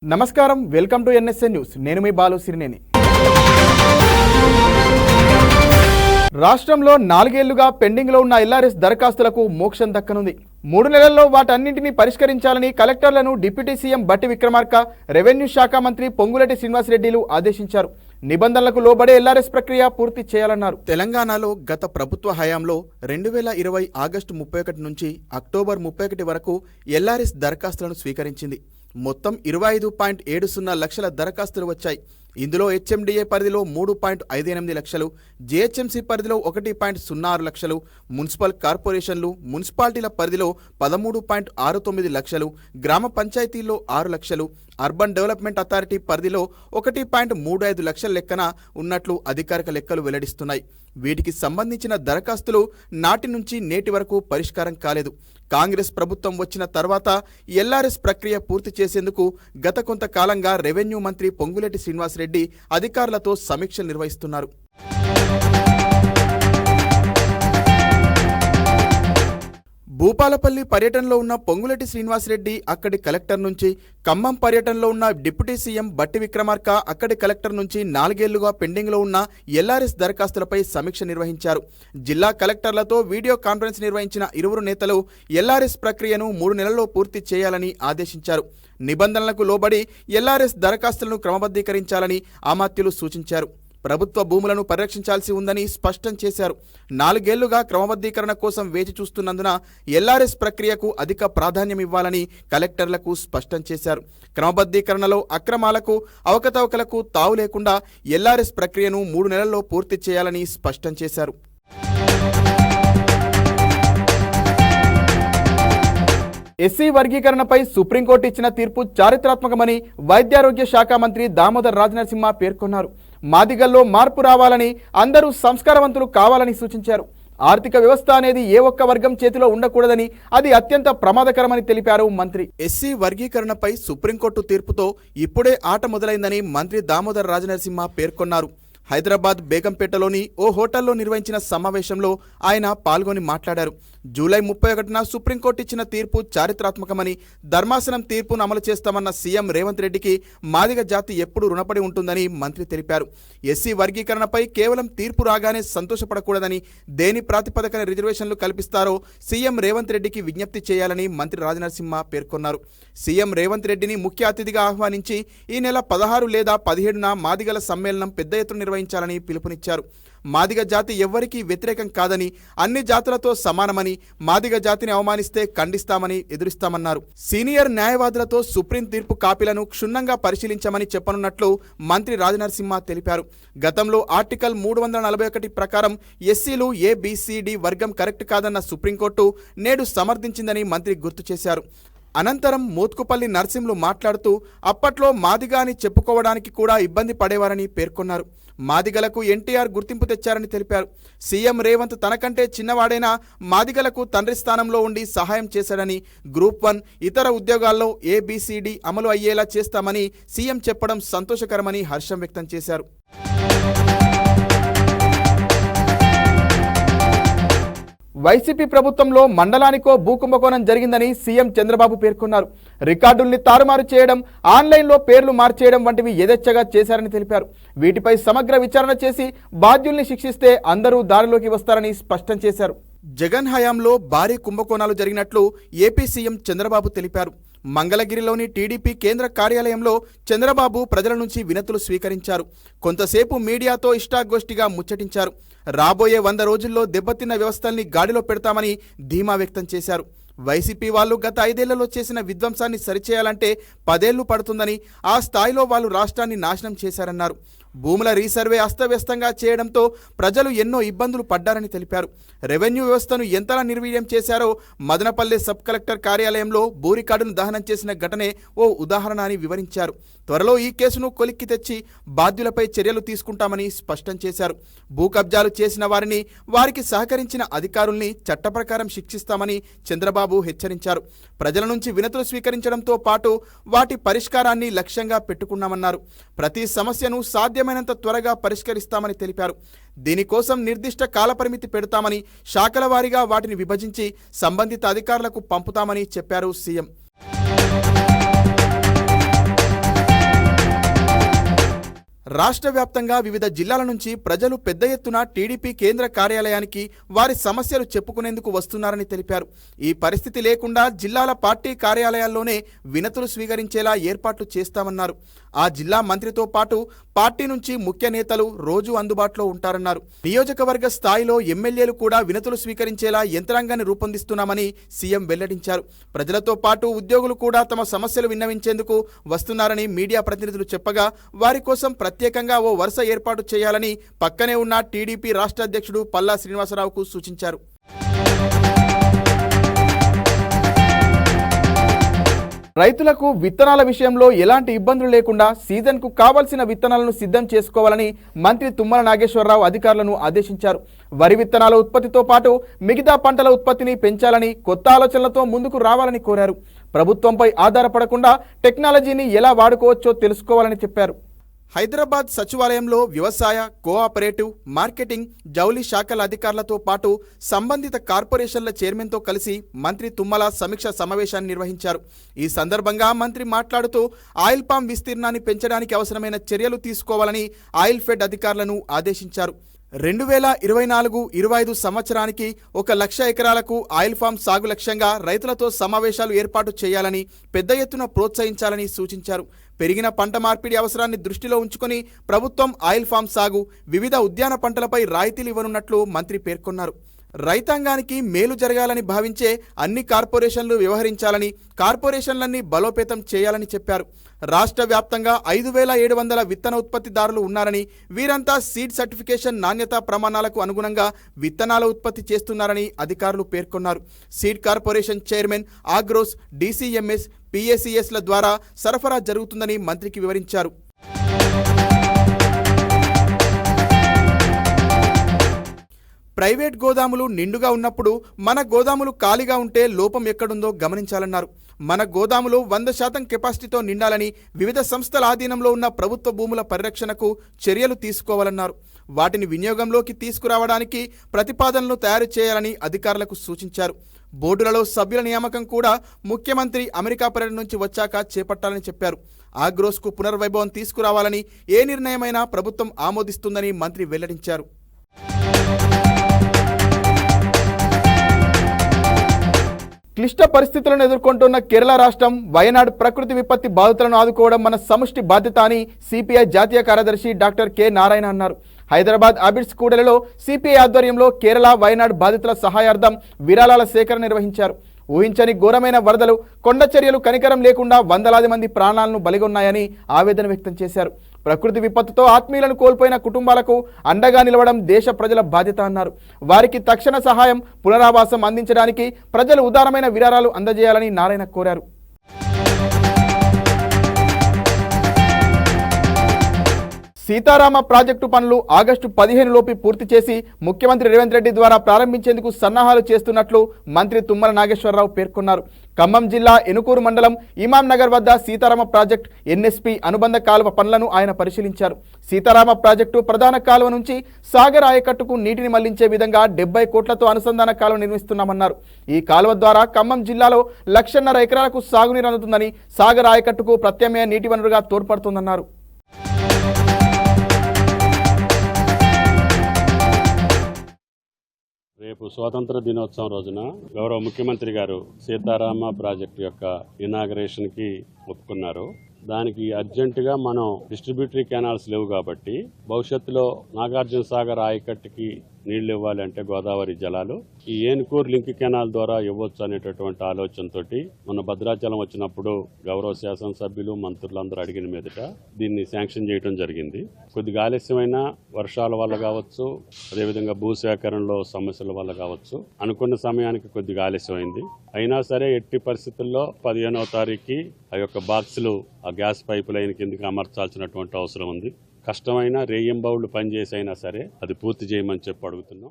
నమస్కారం, welcome to NSN news. నేను మీ బాలు సిరినేని. రాష్ట్రంలో 4 ఏళ్లుగా పెండింగ్లో ఉన్న ఎల్ఆర్ఎస్ దరఖాస్తులకు మోక్షం దక్కనుంది. 3 నెలల్లో వాటన్నింటినీ పరిష్కరించాలని కలెక్టర్లను డిప్యూటీ సీఎం బట్టి విక్రమార్క, రెవెన్యూ శాఖ మంత్రి పొంగులేటి శ్రీనివాసరెడ్డిలు ఆదేశించారు. నిబంధనలకు లోబడే ఎల్ఆర్ఎస్ ప్రక్రియ పూర్తి చేయాలన్నారు. తెలంగాణలో గత ప్రభుత్వ హయాంలో 2020 ఆగస్టు 31 నుంచి అక్టోబర్ 31 వరకు ఎల్ఆర్ఎస్ దరఖాస్తులను స్వీకరించింది. మొత్తం 25.70 లక్షల దరఖాస్తులు వచ్చాయి. ఇందులో హెచ్ఎండిఏ పరిధిలో 3.58 లక్షలు, జిహెచ్ఎంసీ పరిధిలో 1.06 లక్షలు, మున్సిపల్ కార్పొరేషన్లు, మున్సిపాలిటీల పరిధిలో 13.69 లక్షలు, గ్రామ పంచాయతీల్లో 6 లక్షలు, అర్బన్ డెవలప్మెంట్ అథారిటీ పరిధిలో 1.35 లక్షల లెక్కన ఉన్నట్లు అధికారిక లెక్కలు వెల్లడిస్తున్నాయి. వీటికి సంబంధించిన దరఖాస్తులు నాటి నుంచి నేటి వరకు పరిష్కారం కాలేదు. కాంగ్రెస్ ప్రభుత్వం వచ్చిన తర్వాత ఎల్ఆర్ఎస్ ప్రక్రియ పూర్తి చేసేందుకు గత కొంతకాలంగా రెవెన్యూ మంత్రి పొంగులేటి శ్రీనివాసరెడ్డి అధికారులతో సమీక్షలు నిర్వహిస్తున్నారు. భూపాలపల్లి పర్యటనలో ఉన్న పొంగులేటి శ్రీనివాసరెడ్డి అక్కడి కలెక్టర్ నుంచి, ఖమ్మం పర్యటనలో ఉన్న డిప్యూటీ సీఎం బట్టి విక్రమార్క అక్కడి కలెక్టర్ నుంచి 4 ఏళ్లుగా పెండింగ్లో ఉన్న ఎల్ఆర్ఎస్ దరఖాస్తులపై సమీక్ష నిర్వహించారు. జిల్లా కలెక్టర్లతో వీడియో కాన్ఫరెన్స్ నిర్వహించిన ఇరువురు నేతలు ఎల్ఆర్ఎస్ ప్రక్రియను 3 నెలల్లో పూర్తి చేయాలని ఆదేశించారు. నిబంధనలకు లోబడి ఎల్ఆర్ఎస్ దరఖాస్తులను క్రమబద్ధీకరించాలని అమాత్యులు సూచించారు. ప్రభుత్వ భూములను పరిరక్షించాల్సి ఉందని స్పష్టం చేశారు. 4 ఏళ్లుగా క్రమబద్ధీకరణ కోసం వేచి చూస్తున్నందున ఎల్ఆర్ఎస్ ప్రక్రియకు అధిక ప్రాధాన్యం ఇవ్వాలని కలెక్టర్లకు స్పష్టం చేశారు. క్రమబద్ధీకరణలో అక్రమాలకు, అవకతవకలకు తావు లేకుండా ఎల్ఆర్ఎస్ ప్రక్రియను 3 నెలల్లో పూర్తి చేయాలని స్పష్టం చేశారు. ఎస్సీ వర్గీకరణపై సుప్రీంకోర్టు ఇచ్చిన తీర్పు చారిత్రాత్మకమని వైద్యారోగ్య శాఖ మంత్రి దామోదర్ రాజనరసింహ పేర్కొన్నారు. మాదిగల్లో మార్పు రావాలని, అందరూ సంస్కారవంతులు కావాలని సూచించారు. ఆర్థిక వ్యవస్థ అనేది ఏ ఒక్క వర్గం చేతిలో ఉండకూడదని, అది అత్యంత ప్రమాదకరమని తెలిపారు మంత్రి. ఎస్సీ వర్గీకరణపై సుప్రీంకోర్టు తీర్పుతో ఇప్పుడే ఆట మొదలైందని మంత్రి దామోదర్ రాజనరసింహ పేర్కొన్నారు. హైదరాబాద్ బేగంపేటలోని ఓ హోటల్లో నిర్వహించిన సమావేశంలో ఆయన పాల్గొని మాట్లాడారు. జూలై 31న సుప్రీంకోర్టు ఇచ్చిన తీర్పు చారిత్రాత్మకమని, ధర్మాసనం తీర్పును అమలు చేస్తామన్న సీఎం రేవంత్ రెడ్డికి మాదిగ జాతి ఎప్పుడూ రుణపడి ఉంటుందని మంత్రి తెలిపారు. ఎస్సీ వర్గీకరణపై కేవలం తీర్పు రాగానే సంతోషపడకూడదని, దేని ప్రాతిపదికన రిజర్వేషన్లు కల్పిస్తారో సీఎం రేవంత్ రెడ్డికి విజ్ఞప్తి చేయాలని మంత్రి రాజనరసింహ పేర్కొన్నారు. సీఎం రేవంత్ రెడ్డిని ముఖ్య అతిథిగా ఆహ్వానించి ఈ నెల 16 లేదా 17న మాదిగల సమ్మేళనం పెద్ద ఎత్తున నిర్వహించాలని పిలుపునిచ్చారు. మాదిగ జాతి ఎవ్వరికీ వ్యతిరేకం కాదని, అన్ని జాతులతో సమానమని, మాదిగ జాతిని అవమానిస్తే ఖండిస్తామని ఎదురిస్తామన్నారు. సీనియర్ న్యాయవాదులతో సుప్రీం తీర్పు కాపీలను క్షుణ్ణంగా పరిశీలించమని చెప్పనున్నట్లు మంత్రి రాజనరసింహ తెలిపారు. గతంలో ఆర్టికల్ 341 ప్రకారం ఎస్సీలు ఏబిసిడి వర్గం కరెక్ట్ కాదన్న సుప్రీంకోర్టు నేడు సమర్థించిందని మంత్రి గుర్తు చేశారు. అనంతరం మోత్కుపల్లి నర్సింహులు మాట్లాడుతూ అప్పట్లో మాదిగ అని చెప్పుకోవడానికి కూడా ఇబ్బంది పడేవారని పేర్కొన్నారు. మాదిగలకు ఎన్టీఆర్ గుర్తింపు తెచ్చారని తెలిపారు. సీఎం రేవంత్ తనకంటే చిన్నవాడైనా మాదిగలకు తండ్రి స్థానంలో ఉండి సహాయం చేశాడని, గ్రూప్ 1 ఇతర ఉద్యోగాల్లో ఏబిసిడి అమలు అయ్యేలా చేస్తామని సీఎం చెప్పడం సంతోషకరమని హర్షం వ్యక్తం చేశారు. వైసీపీ ప్రభుత్వంలో మండలానికో భూకుంభకోణం జరిగిందని సీఎం చంద్రబాబు పేర్కొన్నారు. రికార్డుల్ని తారుమారు చేయడం, ఆన్లైన్లో పేర్లు మార్చేయడం వంటివి యథేచ్ఛగా చేశారని తెలిపారు. వీటిపై సమగ్ర విచారణ చేసి బాధ్యుల్ని శిక్షిస్తే అందరూ దారిలోకి వస్తారని స్పష్టం చేశారు. జగన్ హయాంలో భారీ కుంభకోణాలు జరిగినట్లు ఏపీ సీఎం చంద్రబాబు తెలిపారు. మంగళగిరిలోని టీడీపీ కేంద్ర కార్యాలయంలో చంద్రబాబు ప్రజల నుంచి వినతులు స్వీకరించారు. కొంతసేపు మీడియాతో ఇష్టాగోష్ఠిగా ముచ్చటించారు. రాబోయే 100 రోజుల్లో దెబ్బతిన్న వ్యవస్థల్ని గాడిలో పెడతామని ధీమా వ్యక్తం చేశారు. వైసీపీ వాళ్ళు గత 5 ఏళ్లలో చేసిన విధ్వంసాన్ని సరిచేయాలంటే 10 ఏళ్లు పడుతుందని, ఆ స్థాయిలో వాళ్ళు రాష్ట్రాన్ని నాశనం చేశారన్నారు. భూముల రీసర్వే అస్తవ్యస్తంగా చేయడంతో ప్రజలు ఎన్నో ఇబ్బందులు పడ్డారని తెలిపారు. రెవెన్యూ వ్యవస్థను ఎంతలా నిర్వీర్యం చేశారో మదనపల్లె సబ్ కలెక్టర్ కార్యాలయంలో భూ రికార్డును దహనం చేసిన ఘటనే ఓ ఉదాహరణ అని వివరించారు. త్వరలో ఈ కేసును కొలిక్కి తెచ్చి బాధ్యులపై చర్యలు తీసుకుంటామని స్పష్టం చేశారు. భూ కబ్జాలు చేసిన వారిని, వారికి సహకరించిన అధికారుల్ని చట్టప్రకారం శిక్షిస్తామని చంద్రబాబు హెచ్చరించారు. ప్రజల నుంచి వినతులు స్వీకరించడంతో పాటు వాటి పరిష్కారాన్ని లక్ష్యంగా పెట్టుకున్నామన్నారు. ప్రతి సమస్యను సాధ్యమైనంత త్వరగా పరిష్కరిస్తామని తెలిపారు. దీనికోసం నిర్దిష్ట కాలపరిమితి పెడతామని, శాఖల వారీగా వాటిని విభజించి సంబంధిత అధికారులకు పంపుతామని చెప్పారు సీఎం. రాష్ట్ర వ్యాప్తంగా వివిధ జిల్లాల నుంచి ప్రజలు పెద్ద ఎత్తున టీడీపీ కేంద్ర కార్యాలయానికి వారి సమస్యలు చెప్పుకునేందుకు వస్తున్నారని తెలిపారు. ఈ పరిస్థితి లేకుండా జిల్లాల పార్టీ కార్యాలయాల్లోనే వినతులు స్వీకరించేలా ఏర్పాట్లు చేస్తామన్నారు. ఆ జిల్లా మంత్రితో పాటు పార్టీ నుంచి ముఖ్య నేతలు రోజు అందుబాటులో ఉంటారన్నారు. నియోజకవర్గ స్థాయిలో ఎమ్మెల్యేలు కూడా వినతులు స్వీకరించేలా యంత్రాంగాన్ని రూపొందిస్తున్నామని సీఎం వెల్లడించారు. ప్రజలతో పాటు ఉద్యోగులు కూడా తమ సమస్యలు విన్నవించేందుకు వస్తున్నారని మీడియా ప్రతినిధులు చెప్పగా వారి కోసం ప్రత్యేకంగా ఓ వరుస ఏర్పాటు చేయాలని పక్కనే ఉన్న టీడీపీ రాష్ట్ర అధ్యక్షుడు పల్లా శ్రీనివాసరావుకు సూచించారు. రైతులకు విత్తనాల విషయంలో ఎలాంటి ఇబ్బందులు లేకుండా సీజన్కు కావాల్సిన విత్తనాలను సిద్ధం చేసుకోవాలని మంత్రి తుమ్మల నాగేశ్వరరావు అధికారులను ఆదేశించారు. వరి విత్తనాల ఉత్పత్తితో పాటు మిగతా పంటల ఉత్పత్తిని పెంచాలని, కొత్త ఆలోచనలతో ముందుకు రావాలని కోరారు. ప్రభుత్వంపై ఆధారపడకుండా టెక్నాలజీని ఎలా వాడుకోవచ్చో తెలుసుకోవాలని చెప్పారు. హైదరాబాద్ సచివాలయంలో వ్యవసాయ, కోఆపరేటివ్, మార్కెటింగ్, జౌళి శాఖల అధికారులతో పాటు సంబంధిత కార్పొరేషన్ల చైర్మన్తో కలిసి మంత్రి తుమ్మల సమీక్ష సమావేశాన్ని నిర్వహించారు. ఈ సందర్భంగా మంత్రి మాట్లాడుతూ ఆయిల్ పామ్ విస్తీర్ణాన్ని పెంచడానికి అవసరమైన చర్యలు తీసుకోవాలని ఆయిల్ ఫెడ్ అధికారులను ఆదేశించారు. 2024-25 సంవత్సరానికి 1,00,000 ఎకరాలకు ఆయిల్ ఫామ్ సాగు లక్ష్యంగా రైతులతో సమావేశాలు ఏర్పాటు చేయాలని, పెద్ద ఎత్తున ప్రోత్సహించాలని సూచించారు. పెరిగిన పంట మార్పిడి అవసరాన్ని దృష్టిలో ఉంచుకొని ప్రభుత్వం ఆయిల్ ఫామ్ సాగు, వివిధ ఉద్యాన పంటలపై రాయితీలు ఇవ్వనున్నట్లు మంత్రి పేర్కొన్నారు. రైతాంగానికి మేలు జరగాలని భావించే అన్ని కార్పొరేషన్లు వ్యవహరించాలని, కార్పొరేషన్లన్నీ బలోపేతం చేయాలని చెప్పారు. రాష్ట్ర వ్యాప్తంగా 5,700 విత్తన ఉత్పత్తిదారులు ఉన్నారని, వీరంతా సీడ్ సర్టిఫికేషన్ నాణ్యతా ప్రమాణాలకు అనుగుణంగా విత్తనాల ఉత్పత్తి చేస్తున్నారని అధికారులు పేర్కొన్నారు. Seed corporation chairman, Agros, DCMS, పీఏసీఎస్ల ద్వారా సరఫరా జరుగుతుందని మంత్రికి వివరించారు. ప్రైవేట్ గోదాములు నిండుగా ఉన్నప్పుడు మన గోదాములు ఖాళీగా ఉంటే లోపం ఎక్కడుందో గమనించాలన్నారు. మన గోదాములు 100% కెపాసిటీతో నిండాలని, వివిధ సంస్థల ఆధీనంలో ఉన్న ప్రభుత్వ భూముల పరిరక్షణకు చర్యలు తీసుకోవాలన్నారు. వాటిని వినియోగంలోకి తీసుకురావడానికి ప్రతిపాదనలు తయారు చేయాలని అధికారులకు సూచించారు. బోర్డులలో సభ్యుల నియామకం కూడా ముఖ్యమంత్రి అమెరికా పర్యటన నుంచి వచ్చాక చేపట్టాలని చెప్పారు. ఆగ్రోస్కు పునర్వైభవం తీసుకురావాలని, ఏ నిర్ణయమైనా ప్రభుత్వం ఆమోదిస్తుందని మంత్రి వెల్లడించారు. క్లిష్ట పరిస్థితులను ఎదుర్కొంటున్న కేరళ రాష్ట్రం, వయనాడ్ ప్రకృతి విపత్తి బాధితులను ఆదుకోవడం మన సమిష్టి బాధ్యత అని సిపిఐ జాతీయ కార్యదర్శి డాక్టర్ కె నారాయణ అన్నారు. హైదరాబాద్ అబిడ్స్ కూడలిలో సిపిఐ ఆధ్వర్యంలో కేరళ, వయనాడ్ బాధితుల సహాయార్థం విరాళాల సేకరణ నిర్వహించారు. ఊహించని ఘోరమైన వరదలు, కొండ చర్యలు కనికరం లేకుండా వందలాది మంది ప్రాణాలను బలిగొన్నాయని ఆవేదన వ్యక్తం చేశారు. ప్రకృతి విపత్తుతో ఆత్మీయులను కోల్పోయిన కుటుంబాలకు అండగా నిలవడం దేశ ప్రజల బాధ్యత అన్నారు. వారికి తక్షణ సహాయం, పునరావాసం అందించడానికి ప్రజలు ఉదారమైన విరాళాలు అందజేయాలని నారాయణ కోరారు. సీతారామ ప్రాజెక్టు పనులు ఆగస్టు 15 లోపు పూర్తి చేసి ముఖ్యమంత్రి రేవంత్ రెడ్డి ద్వారా ప్రారంభించేందుకు సన్నాహాలు చేస్తున్నట్లు మంత్రి తుమ్మల నాగేశ్వరరావు పేర్కొన్నారు. ఖమ్మం జిల్లా ఎనుకూరు మండలం ఇమాం నగర్ వద్ద సీతారామ ప్రాజెక్టు ఎన్ఎస్పీ అనుబంధ కాలువ పనులను ఆయన పరిశీలించారు. సీతారామ ప్రాజెక్టు ప్రధాన కాలువ నుంచి సాగర్ ఆయకట్టుకు నీటిని మళ్లించే విధంగా 70 కోట్లతో అనుసంధాన కాలువ నిర్మిస్తున్నామన్నారు. ఈ కాలువ ద్వారా ఖమ్మం జిల్లాలో 1,50,000 ఎకరాలకు సాగునీరు అందుతుందని, సాగర్ ఆయకట్టుకు ప్రత్యామ్నాయ నీటి వనరుగా తోడ్పడుతుందన్నారు. రేపు స్వాతంత్ర దినోత్సవం రోజున గౌరవ ముఖ్యమంత్రి గారు సీతారామ ప్రాజెక్టు యొక్క ఇనాగరేషన్ కి ఒప్పుకున్నారు. దానికి అర్జెంటుగా మనం డిస్ట్రిబ్యూటరీ కెనాల్స్ లేవు కాబట్టి భవిష్యత్తులో నాగార్జున సాగర్ ఆయకట్టుకి నీళ్లు ఇవ్వాలి అంటే గోదావరి జలాలు ఈ ఏనుకూరు లింక్ కెనాల్ ద్వారా ఇవ్వచ్చు అనేటటువంటి ఆలోచనతోటి మన భద్రాచలం వచ్చినప్పుడు గౌరవ శాసనసభ్యులు, మంత్రులందరూ అడిగిన మీదట దీన్ని శాంక్షన్ చేయడం జరిగింది. కొద్దిగా ఆలస్యమైన వర్షాల వల్ల కావచ్చు, అదేవిధంగా భూసేకరణలో సమస్యల వల్ల కావచ్చు, అనుకున్న సమయానికి కొద్దిగా ఆలస్యమైంది. అయినా సరే ఎట్టి పరిస్థితుల్లో 15వ తారీఖుకి ఆ యొక్క బాక్సులు ఆ గ్యాస్ పైప్ లైన్ కిందకి అమర్చాల్సినటువంటి అవసరం ఉంది. కష్టమైన రేయింబౌళ్లు పనిచేసైనా సరే అది పూర్తి చేయమని చెప్పి అడుగుతున్నాం.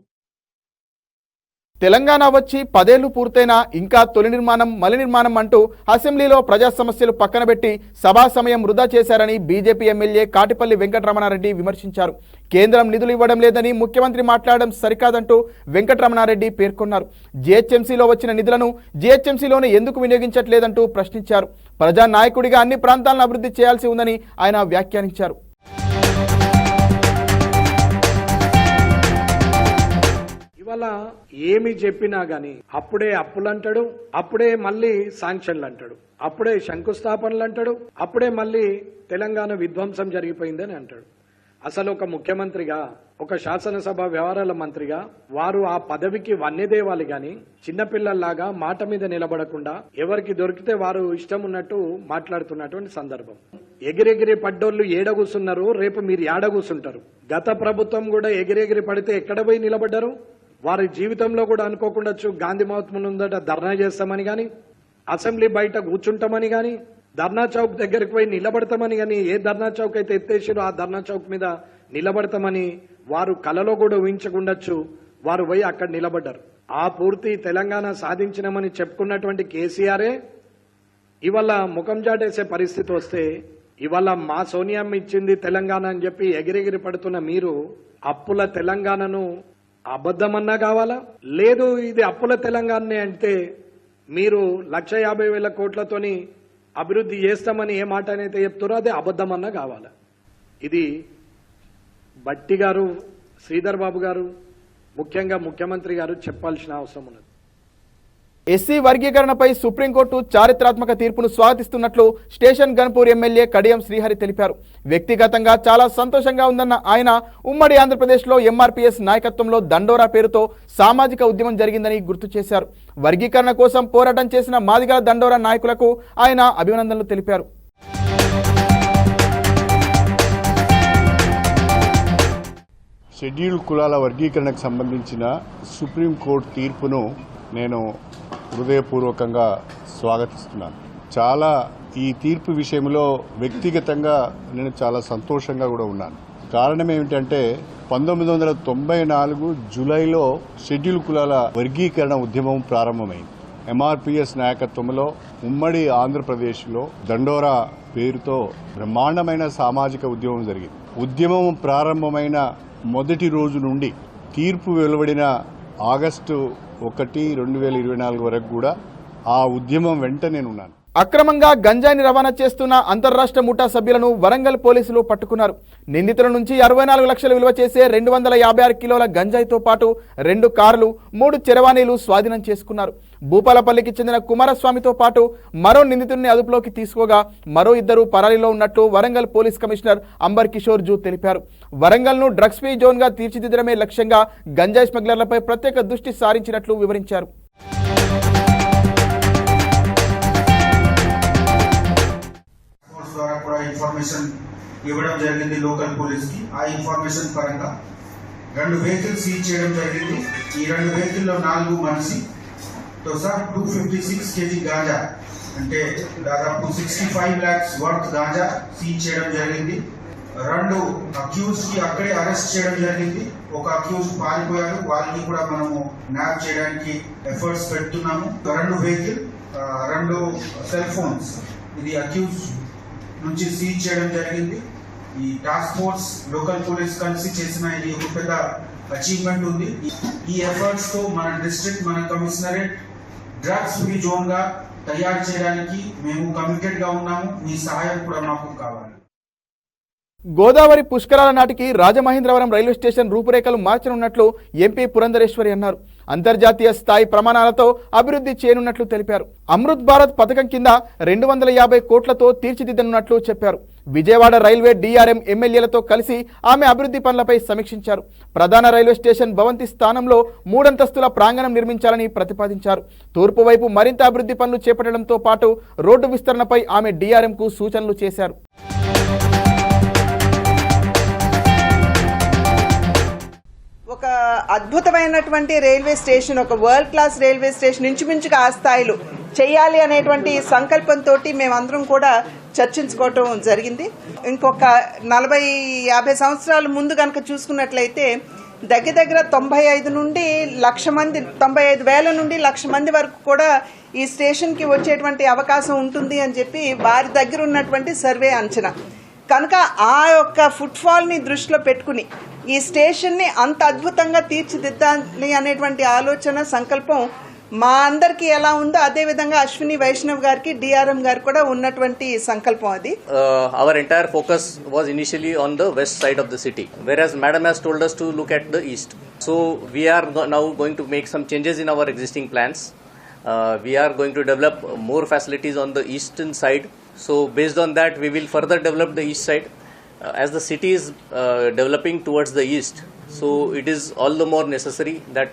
తెలంగాణ వచ్చి 10 ఏళ్లు పూర్తయినా ఇంకా తొలి నిర్మాణం, మలి నిర్మాణం అంటూ అసెంబ్లీలో ప్రజా సమస్యలు పక్కనబెట్టి సభా సమయం వృధా చేశారని బీజేపీ ఎమ్మెల్యే కాటిపల్లి వెంకటరమణారెడ్డి విమర్శించారు. కేంద్రం నిధులు ఇవ్వడం లేదని ముఖ్యమంత్రి మాట్లాడడం సరికాదంటూ వెంకటరమణారెడ్డి పేర్కొన్నారు. జీహెచ్ఎంసీలో వచ్చిన నిధులను జీహెచ్ఎంసీలోనే ఎందుకు వినియోగించట్లేదంటూ ప్రశ్నించారు. ప్రజానాయకుడిగా అన్ని ప్రాంతాలను అభివృద్ధి చేయాల్సి ఉందని ఆయన వ్యాఖ్యానించారు. ఇవాళ ఏమి చెప్పినా గాని అప్పుడే అప్పులు అంటాడు, అప్పుడే మళ్ళీ శాంక్షన్లు అంటాడు, అప్పుడే శంకుస్థాపనలు అంటాడు, అప్పుడే మళ్ళీ తెలంగాణ విధ్వంసం జరిగిపోయిందని అంటాడు. అసలు ఒక ముఖ్యమంత్రిగా, ఒక శాసనసభ వ్యవహారాల మంత్రిగా వారు ఆ పదవికి వన్నెదేవాలి గాని చిన్నపిల్లల్లాగా మాట మీద నిలబడకుండా ఎవరికి దొరికితే వారు ఇష్టం ఉన్నట్టు మాట్లాడుతున్నటువంటి సందర్భం. ఎగిరెగిరి పడ్డోళ్ళు ఏడ కూసున్నారు, రేపు మీరు ఏడ కూసుంటారు. గత ప్రభుత్వం కూడా ఎగిరెగిరి పడితే ఎక్కడ పోయి నిలబడ్డారు? వారి జీవితంలో కూడా అనుకోకుండా గాంధీ మహాత్మ ముందట ధర్నా చేస్తామని గాని, అసెంబ్లీ బయట కూర్చుంటామని గాని, ధర్నా చౌక్ దగ్గరికి పోయి నిలబడతామని గాని, ఏ ధర్నా చౌక్ అయితే ఎత్తేసారో ఆ ధర్నా చౌక్ మీద నిలబడతామని వారు కలలో కూడా ఊహించకుండొచ్చు. వారు పోయి అక్కడ నిలబడ్డారు. ఆ పూర్తి తెలంగాణ సాధించినామని చెప్పుకున్నటువంటి కేసీఆరే ఇవాళ ముఖం చాటేసే పరిస్థితి వస్తే, ఇవాళ మా సోనియామ్మ ఇచ్చింది తెలంగాణ అని చెప్పి ఎగిరెగిరి పడుతున్న మీరు అప్పుల తెలంగాణను అబద్ధమన్నా కావాలా? లేదు ఇది అప్పుల తెలంగాణనే అంటే మీరు 1,50,000 కోట్లతోని అభివృద్ధి చేస్తామని ఏ మాట అయితే చెప్తారో అదే అబద్ధమన్నా కావాలా? ఇది బట్టి గారు, శ్రీధర్ బాబు గారు, ముఖ్యంగా ముఖ్యమంత్రి గారు చెప్పాల్సిన అవసరం ఉన్నది. ఎస్సీ వర్గీకరణపై సుప్రీంకోర్టు చారిత్రాత్మక తీర్పును స్వాగతిస్తున్నట్లు స్టేషన్ గన్పూర్ ఎమ్మెల్యే కడియం శ్రీహరి తెలిపారు. వ్యక్తిగతంగా చాలా సంతోషంగా ఉందన్న ఆయన ఉమ్మడి ఆంధ్రప్రదేశ్లో ఎంఆర్పీఎస్ నాయకత్వంలో దండోరా పేరుతో సామాజిక ఉద్యమం జరిగిందని గుర్తు చేశారు. వర్గీకరణ కోసం పోరాటం చేసిన మాదిగల దండోరా నాయకులకు ఆయన అభినందనలు తెలిపారు. షెడ్యూల్డ్ కులాల వర్గీకరణకు సంబంధించిన సుప్రీంకోర్టు తీర్పును నేను హృదయపూర్వకంగా స్వాగతిస్తున్నాను. ఈ తీర్పు విషయంలో వ్యక్తిగతంగా నేను చాలా సంతోషంగా కూడా ఉన్నాను. కారణం ఏమిటంటే 1994 జూలైలో షెడ్యూల్ కులాల వర్గీకరణ ఉద్యమం ప్రారంభమైంది. ఎంఆర్పీఎస్ నాయకత్వంలో ఉమ్మడి ఆంధ్రప్రదేశ్లో దండోరా పేరుతో బ్రహ్మాండమైన సామాజిక ఉద్యమం జరిగింది. ఉద్యమం ప్రారంభమైన మొదటి రోజు నుండి తీర్పు వెలువడిన ఆగస్టు 1, 2024 వరకు కూడా ఆ ఉద్యమం వెంట నేనున్నాను. అక్రమంగా గంజాయిని రవాణా చేస్తున్న అంతర్రాష్ట్ర ముఠా సభ్యులను వరంగల్ పోలీసులు పట్టుకున్నారు. నిందితుల నుంచి 64 లక్షలు విలువ చేసే 256 కిలోల గంజాయితో పాటు 2 కార్లు, 3 చరవాణీలు స్వాధీనం చేసుకున్నారు. భూపాలపల్లికి చెందిన కుమారస్వామితో పాటు మరో నిందితుడిని అదుపులోకి తీసుకోగా మరో 2 పరారీలో ఉన్నట్లు వరంగల్ పోలీస్ కమిషనర్ అంబర్ కిషోర్ జూ తెలిపారు. వరంగల్ను డ్రగ్స్ ఫ్రీ జోన్గా తీర్చిదిద్దడమే లక్ష్యంగా గంజాయి స్మగ్లర్లపై ప్రత్యేక దృష్టి సారించినట్లు వివరించారు. ఇన్ఫర్మేషన్ ఇవ్వడం జరిగింది లోకల్ పోలీస్ కి. ఆ ఇన్ఫర్మేషన్ పరంగా 2 వెహికల్స్ సీజ్ చేయడం జరిగింది. ఈ 2 వెహికల్లో 4 మనిషి తో సార్ 256 కేజీ గాంజా అంటే దాదాపు 65 lakhs వర్త్ గాంజా సీజ్ చేయడం జరిగింది. 2 అక్యూజ్ కి అక్కడే అరెస్ట్ చేయడం జరిగింది. ఒక అక్యూజ్ పారిపోయారు, వారికి కూడా మనము న్యాప్ చేయడానికి ఎఫర్ట్స్ పెడుతున్నాము. 2 వెహికల్, 2 సెల్ ఫోన్స్ ఇది అక్యూజ్ నుంచి సీజ్ చేయడం జరిగింది. ఈ టాస్క్ ఫోర్స్ లోకల్ పోలీస్ కలిసి చేసిన ఇది ఒక పెద్ద అచీవ్మెంట్ ఉంది. ఈ ఎఫర్ట్స్ తో మన డిస్ట్రిక్ట్, మన కమిషనరేట్ డ్రగ్స్ ఫ్రీ జోన్ గా తయారు చేయడానికి మేము కమిటెడ్ గా ఉన్నాము. మీ సహాయం కూడా మాకు కావాలి. గోదావరి పుష్కరాల నాటికి రాజమహేంద్రవరం రైల్వే స్టేషన్ రూపురేఖలు మార్చనున్నట్లు ఎంపీ పురంధరేశ్వరి అన్నారు. అంతర్జాతీయ స్థాయి ప్రమాణాలతో అభివృద్ధి చేయనున్నట్లు తెలిపారు. అమృత్ భారత్ పథకం కింద 250 కోట్లతో తీర్చిదిద్దనున్నట్లు చెప్పారు. విజయవాడ రైల్వే DRM ఎమ్మెల్యేలతో కలిసి ఆమె అభివృద్ధి పనులపై సమీక్షించారు. ప్రధాన రైల్వే స్టేషన్ భవంతి స్థానంలో 3 అంతస్తుల ప్రాంగణం నిర్మించాలని ప్రతిపాదించారు. తూర్పు వైపు మరింత అభివృద్ధి పనులు చేపట్టడంతో పాటు రోడ్డు విస్తరణపై ఆమె DRMకు సూచనలు చేశారు. ఒక అద్భుతమైనటువంటి రైల్వే స్టేషన్, ఒక వరల్డ్ క్లాస్ రైల్వే స్టేషన్ ఇంచుమించుగా ఆ స్థాయిలో చేయాలి అనేటువంటి సంకల్పంతో మేమందరం కూడా చర్చించుకోవటం జరిగింది. ఇంకొక 40-50 సంవత్సరాల ముందు కనుక చూసుకున్నట్లయితే దగ్గర 95 నుండి 1,00,000 మంది, 95,000 నుండి 1,00,000 మంది వరకు కూడా ఈ స్టేషన్కి వచ్చేటువంటి అవకాశం ఉంటుంది అని చెప్పి వారి దగ్గర ఉన్నటువంటి సర్వే అంచనా. కనుక ఆ యొక్క ఫుట్ఫాల్ని దృష్టిలో పెట్టుకుని ఈ స్టేషన్ని అంత అద్భుతంగా తీర్చిదిద్దాలి అనేటువంటి ఆలోచన, సంకల్పం మా అందరికి ఎలా ఉందో అదే విధంగా అశ్విని వైష్ణవ్ గారికి డిఆర్ఎం గారు కూడా ఉన్నటువంటి సంకల్పం అది. Our entire focus was initially on the west side of the city, whereas Madam has told us to look at the east. So we are now going to make some changes in our existing plans. We are going to develop more facilities on the eastern side. So based on that, we will further develop the east side. As the city is developing towards the east, so it is all the more necessary that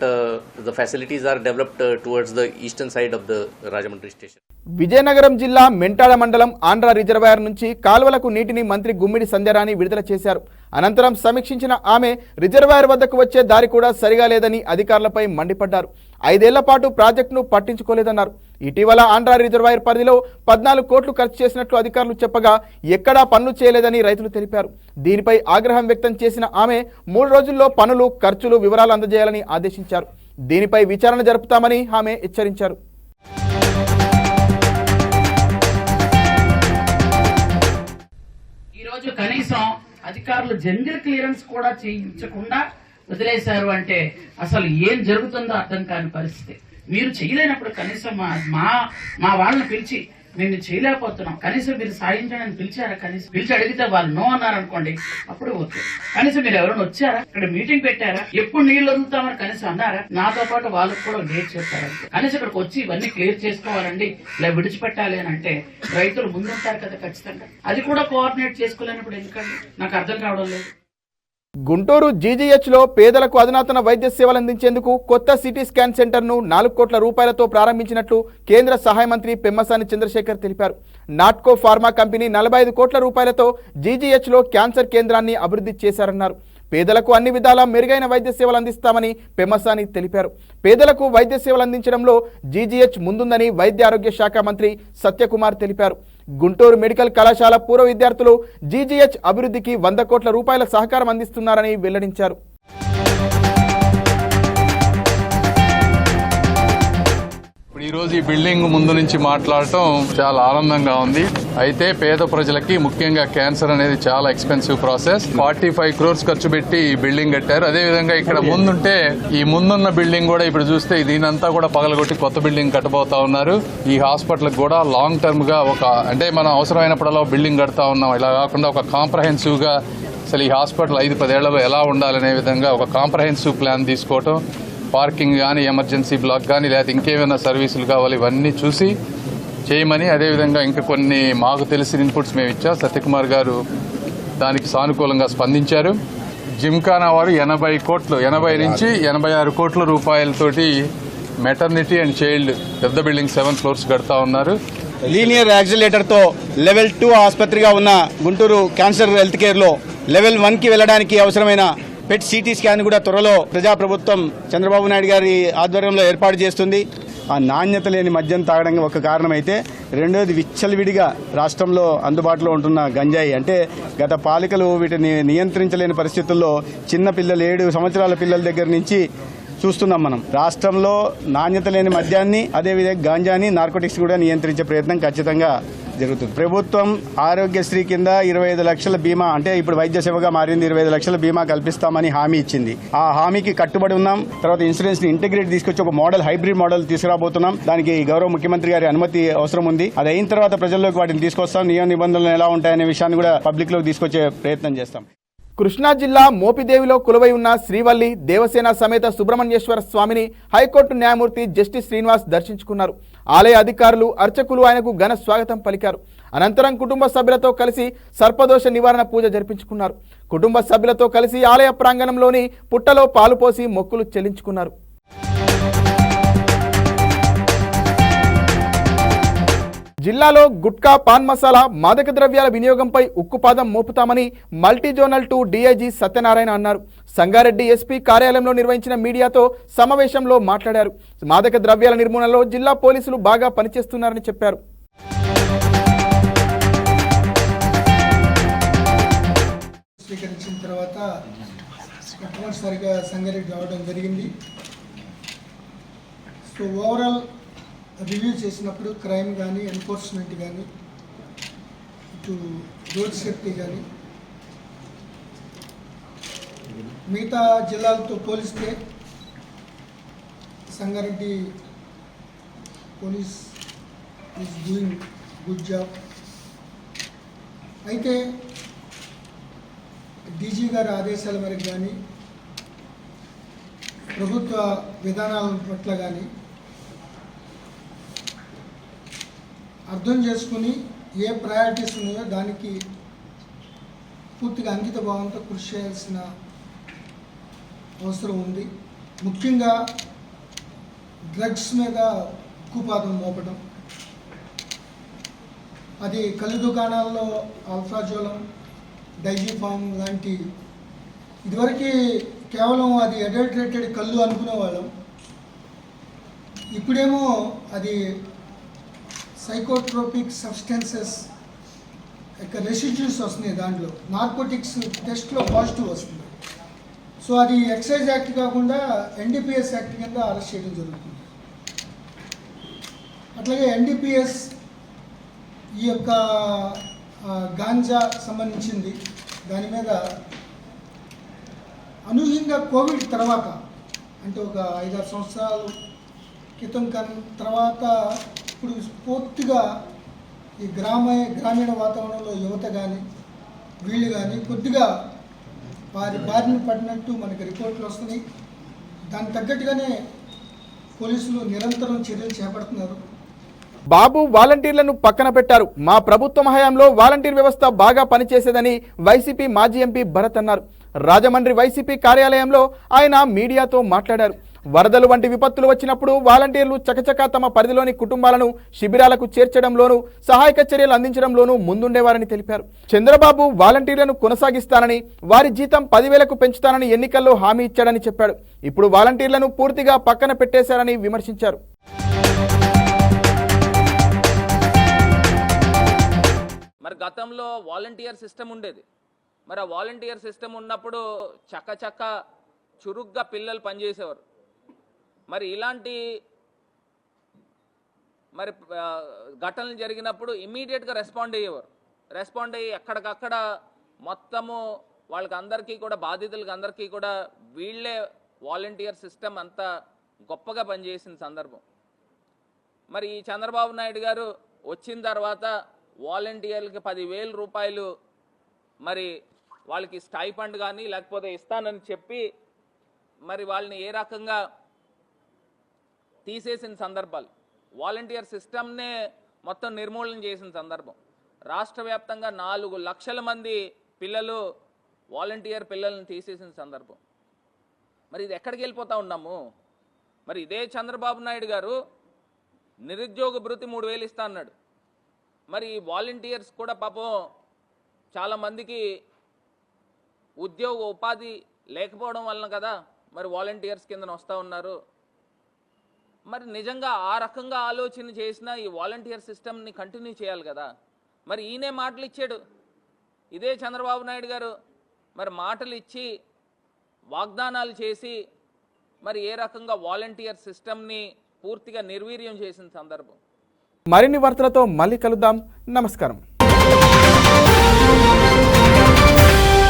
the facilities are developed towards the eastern side of the Rajahmundry station. Vizianagaram జిల్లా మెంటాడ మండలం Andhra reservoir నుంచి కాల్వలకు నీటిని మంత్రి గుమ్మిడి సంధ్యారాణి విడుదల చేశారు. అనంతరం సమీక్షించిన ఆమె reservoir వద్దకు వచ్చే దారి కూడా సరిగా లేదని అధికారులపై మండిపడ్డారు. 5 ఏళ్ల పాటు ప్రాజెక్టును పట్టించుకోలేదన్నారు. ఇటీవల ఆంధ్ర రిజర్వాయర్ పరిధిలో 14 కోట్లు ఖర్చు చేసినట్లు అధికారులు చెప్పగా ఎక్కడా పనులు చేయలేదని రైతులు తెలిపారు. దీనిపై ఆగ్రహం వ్యక్తం చేసిన ఆమె 3 రోజుల్లో పనులు, ఖర్చులు వివరాలు అందజేయాలని ఆదేశించారు. దీనిపై విచారణ జరుపుతామని ఆమె హెచ్చరించారు. ఈరోజు కనీసం అధికారులు జంగిల్ క్లియరెన్స్ కూడా చేయించకుండా వదిలేశారు అంటే అసలు ఏం జరుగుతుందో అర్థం కాని పరిస్థితి. మీరు చేయలేనప్పుడు కనీసం మా వాళ్ళని పిలిచి మేము చేయలేకపోతున్నాం, కనీసం మీరు సాధించడానికి పిలిచారా? కనీసం పిలిచి అడిగితే వాళ్ళు నో అన్నారు అనుకోండి, అప్పుడు ఓకే. కనీసం మీరు ఎవరైనా వచ్చారా, ఇక్కడ మీటింగ్ పెట్టారా, ఎప్పుడు నీళ్లు వదులుతామని కనీసం అన్నారా? నాతో పాటు వాళ్ళకు కూడా డేట్ చెప్పారు. కనీసం ఇక్కడికి వచ్చి ఇవన్నీ క్లియర్ చేసుకోవాలండి, ఇలా విడిచిపెట్టాలి అని అంటే రైతులు ముందుంటారు కదా ఖచ్చితంగా. అది కూడా కోఆర్డినేట్ చేసుకోలేనప్పుడు ఎందుకండి నాకు అర్థం కావడం లేదు. గుంటూరు జీజీహెచ్లో పేదలకు అధునాతన వైద్య సేవలు అందించేందుకు కొత్త సిటీ స్కాన్ సెంటర్ను 4 కోట్ల రూపాయలతో ప్రారంభించినట్లు కేంద్ర సహాయ మంత్రి పెమ్మసాని చంద్రశేఖర్ తెలిపారు. నాట్కో ఫార్మా కంపెనీ 45 కోట్ల రూపాయలతో జీజీహెచ్లో క్యాన్సర్ కేంద్రాన్ని అభివృద్ధి చేశారన్నారు. పేదలకు అన్ని విధాలా మెరుగైన వైద్య సేవలు అందిస్తామని పెమ్మసాని తెలిపారు. పేదలకు వైద్య సేవలు అందించడంలో జీజీహెచ్ ముందుందని వైద్య ఆరోగ్య శాఖ మంత్రి సత్యకుమార్ తెలిపారు. గుంటూరు మెడికల్ కళాశాల పూర్వ విద్యార్థులు జీజీహెచ్ అభివృద్ధికి 100 కోట్ల రూపాయల సహకారం అందిస్తున్నారని వెల్లడించారు. ఈరోజు ఈ బిల్డింగ్ ముందు నుంచి మాట్లాడటం చాలా ఆనందంగా ఉంది. అయితే పేద ప్రజలకి ముఖ్యంగా క్యాన్సర్ అనేది చాలా ఎక్స్పెన్సివ్ ప్రాసెస్. 45 crores ఖర్చు పెట్టి ఈ బిల్డింగ్ కట్టారు. అదేవిధంగా ఇక్కడ ముందుంటే ఈ ముందున్న బిల్డింగ్ కూడా ఇప్పుడు చూస్తే దీనంతా కూడా పగలగొట్టి కొత్త బిల్డింగ్ కట్టబోతా ఉన్నారు. ఈ హాస్పిటల్ కూడా లాంగ్ టర్మ్ గా అంటే మనం అవసరమైనప్పుడల్లా బిల్డింగ్ కడతా ఉన్నాం, ఇలా కాకుండా ఒక కాంప్రహెన్సివ్ గా అసలు ఈ హాస్పిటల్ 5-10 ఏళ్లలో ఎలా ఉండాలనే విధంగా ఒక కాంప్రహెన్సివ్ ప్లాన్ తీసుకోవటం, పార్కింగ్ కానీ, ఎమర్జెన్సీ బ్లాక్ కానీ, లేదా ఇంకేమైనా సర్వీసులు కావాలి ఇవన్నీ చూసి చేయమని, అదేవిధంగా ఇంకా కొన్ని మాకు తెలిసిన ఇన్పుట్స్ మేము ఇచ్చాం. సత్యకుమార్ గారు దానికి సానుకూలంగా స్పందించారు. జిమ్ఖానా వారు 80 నుంచి 86 కోట్ల రూపాయలతోటి మెటర్నిటీ అండ్ చైల్డ్ పెద్ద బిల్డింగ్ 7 floors కడతా ఉన్నారు. లీనియర్ యాక్సిలేటర్తో లెవెల్ 2 ఆసుపత్రిగా ఉన్న గుంటూరు క్యాన్సర్ హెల్త్ కేర్లో లెవెల్ 1కి వెళ్ళడానికి అవసరమైన పెట్ సిటీ స్కాన్ కూడా త్వరలో ప్రజాప్రభుత్వం చంద్రబాబు నాయుడు గారి ఆధ్వర్యంలో ఏర్పాటు చేస్తుంది. ఆ నాణ్యత లేని మద్యం తాగడం ఒక కారణమైతే, రెండోది విచ్చలవిడిగా రాష్ట్రంలో అందుబాటులో ఉంటున్న గంజాయి. అంటే గత పాలికలు వీటిని నియంత్రించలేని పరిస్థితుల్లో చిన్న పిల్లలు 7 సంవత్సరాల పిల్లల దగ్గర నుంచి చూస్తున్నాం మనం. రాష్ట్రంలో నాణ్యత లేని మద్యాన్ని, అదేవిధంగా గాంజాని, నార్కోటిక్స్ కూడా నియంత్రించే ప్రయత్నం ఖచ్చితంగా జరుగుతుంది. ప్రభుత్వం ఆరోగ్యశ్రీ కింద 25 లక్షల బీమా, అంటే ఇప్పుడు వైద్య సేవగా మారింది, 25 లక్షల బీమా కల్పిస్తామని హామీ ఇచ్చింది. ఆ హామీకి కట్టుబడి ఉన్నాం. తర్వాత ఇన్సూరెన్స్ ని ఇంటిగ్రేట్ తీసుకొచ్చి ఒక మోడల్, హైబ్రిడ్ మోడల్ తీసుకురాబోతున్నాం. దానికి గౌరవ ముఖ్యమంత్రి గారి అనుమతి అవసరం ఉంది. అది అయిన తర్వాత ప్రజల్లోకి వాటిని తీసుకొస్తాం. నియమ నిబంధనలు ఎలా ఉంటాయనే విషయాన్ని కూడా పబ్లిక్ లోకి తీసుకొచ్చే ప్రయత్నం చేస్తాం. కృష్ణా జిల్లా మోపిదేవిలో కొలువై ఉన్న శ్రీవల్లి దేవసేన సమేత సుబ్రహ్మణ్యేశ్వర స్వామిని హైకోర్టు న్యాయమూర్తి జస్టిస్ శ్రీనివాస్ దర్శించుకున్నారు. ఆలయ అధికారులు, అర్చకులు ఆయనకు ఘన స్వాగతం పలికారు. అనంతరం కుటుంబ సభ్యులతో కలిసి సర్పదోష నివారణ పూజ జరిపించుకున్నారు. కుటుంబ సభ్యులతో కలిసి ఆలయ ప్రాంగణంలోని పుట్టలో పాలు పోసి మొక్కులు చెల్లించుకున్నారు. జిల్లాలో గుట్కా, పాన్ మసాలా, మాదక ద్రవ్యాల వినియోగంపై ఉక్కుపాదం మోపుతామని మల్టీజోనల్ 2 డీఐజీ సత్యనారాయణ అన్నారు. సంగారెడ్డి ఎస్పీ కార్యాలయంలో నిర్వహించిన మీడియాతో సమావేశంలో మాట్లాడారు. మాదక ద్రవ్యాల నిర్మూలనలో జిల్లా పోలీసులు బాగా పనిచేస్తున్నారని చెప్పారు. స్వీకరించిన తర్వాత మొట్టమొదటిసారిగా సంగారెడ్డి రావడం జరిగింది. సో ఓవరాల్ రివ్యూ చేసినప్పుడు క్రైమ్ కానీ, ఎన్ఫోర్స్మెంట్ కానీ, ఇటు రోడ్ సేఫ్టీ కానీ మిగతా జిల్లాలతో పోలిస్తే Sangareddy police is doing good job. అయితే డీజీ గారి ఆదేశాల మేరకు కానీ ప్రభుత్వ విధానాల పట్ల కానీ అర్థం చేసుకుని ఏ ప్రయారిటీస్ ఉన్నాయో దానికి పూర్తిగా అంకిత భావంతో కృషి చేయాల్సిన అవసరం ఉంది. ముఖ్యంగా డ్రగ్స్ మీద ఉక్కుపాదం మోపడం, అది కళ్ళు దుకాణాల్లో అల్ఫాజోలం, డైజిఫామ్ లాంటి ఇదివరకు కేవలం అది అడల్టరేటెడ్ కళ్ళు అనుకునేవాళ్ళం. ఇప్పుడేమో అది సైకోట్రోపిక్ సబ్స్టెన్సెస్ యొక్క రెసిడ్యూస్ వస్తున్నాయి, దాంట్లో నార్కోటిక్స్ టెస్ట్లో పాజిటివ్ వస్తుంది. సో అది ఎక్సైజ్ యాక్ట్ కాకుండా ఎన్డీపీఎస్ యాక్ట్ కింద అరెస్ట్ చేయడం జరుగుతుంది. అట్లాగే ఎన్డీపీఎస్ ఈ యొక్క గాంజా సంబంధించింది, దాని మీద అనూహ్యంగా కోవిడ్ తర్వాత అంటే ఒక 5-6 సంవత్సరాల క్రితం తర్వాత ఇప్పుడు పూర్తిగా ఈ గ్రామీణ వాతావరణంలో యువత కానీ వీళ్ళు కానీ కొద్దిగా వారి బారిన పడినట్టు మనకి రిపోర్ట్లు వస్తున్నాయి. దానికి తగ్గట్టుగానే పోలీసులు నిరంతరం చర్యలు చేపడుతున్నారు. బాబు వాలంటీర్లను పక్కన పెట్టారు. మా ప్రభుత్వం హయాంలో వాలంటీర్ వ్యవస్థ బాగా పనిచేసేదని వైసీపీ మాజీ ఎంపీ భరత్ అన్నారు. రాజమండ్రి వైసీపీ కార్యాలయంలో ఆయన మీడియాతో మాట్లాడారు. వరదలు వంటి విపత్తులు వచ్చినప్పుడు వాలంటీర్లు చకచకా తమ పరిధిలోని కుటుంబాలను శిబిరాలకు చేర్చడంలోనూ సహాయక చర్యలు అందించడంలోనూ ముందుండేవారని తెలిపారు. చంద్రబాబు వాలంటీర్లను కొనసాగిస్తానని, వారి జీతం 10,000కు పెంచుతానని ఎన్నికల్లో హామీ ఇచ్చాడని చెప్పాడు. ఇప్పుడు వాలంటీర్లను పూర్తిగా పక్కన పెట్టేశారని విమర్శించారు. మరి గతంలో వాలంటీర్ సిస్టమ్ ఉండేది. మరి ఆ వాలంటీర్ సిస్టమ్ ఉన్నప్పుడు చక్క చురుగ్గా పిల్లలు పనిచేసేవారు. మరి ఇలాంటి మరి ఘటనలు జరిగినప్పుడు ఇమ్మీడియట్గా రెస్పాండ్ అయ్యి ఎక్కడికక్కడ మొత్తము వాళ్ళకి అందరికీ కూడా బాధితులకి అందరికీ కూడా వీళ్ళే వాలంటీర్ సిస్టమ్ అంత గొప్పగా పనిచేసిన సందర్భం. మరి ఈ చంద్రబాబు నాయుడు గారు వచ్చిన తర్వాత వాలంటీర్లకి 10,000 రూపాయలు మరి వాళ్ళకి స్టైఫండ్ కానీ లేకపోతే ఇస్తానని చెప్పి మరి వాళ్ళని ఏ రకంగా తీసేసిన సందర్భాలు, వాలంటీర్ సిస్టమ్నే మొత్తం నిర్మూలన చేసిన సందర్భం. రాష్ట్ర వ్యాప్తంగా 4 లక్షల మంది పిల్లలు వాలంటీర్ పిల్లల్ని తీసేసిన సందర్భం. మరి ఇది ఎక్కడికి వెళ్ళిపోతూ ఉన్నాము? మరి ఇదే చంద్రబాబు నాయుడు గారు నిరుద్యోగ భృతి 3,000 ఇస్తా అన్నాడు. మరి వాలంటీర్స్ కూడా పాపం చాలామందికి ఉపాధి లేకపోవడం వలన కదా మరి వాలంటీర్స్ కింద వస్తూ ఉన్నారు. మరి నిజంగా ఆ రకంగా ఆలోచన చేసిన ఈ వాలంటీర్ సిస్టమ్ని కంటిన్యూ చేయాలి కదా. మరి ఈయనే మాటలు ఇచ్చాడు, ఇదే చంద్రబాబు నాయుడు గారు మరి మాటలు ఇచ్చి వాగ్దానాలు చేసి మరి ఏ రకంగా వాలంటీర్ సిస్టమ్ని పూర్తిగా నిర్వీర్యం చేసిన సందర్భం. మరిన్ని వార్తలతో మళ్ళీ కలుద్దాం. నమస్కారం.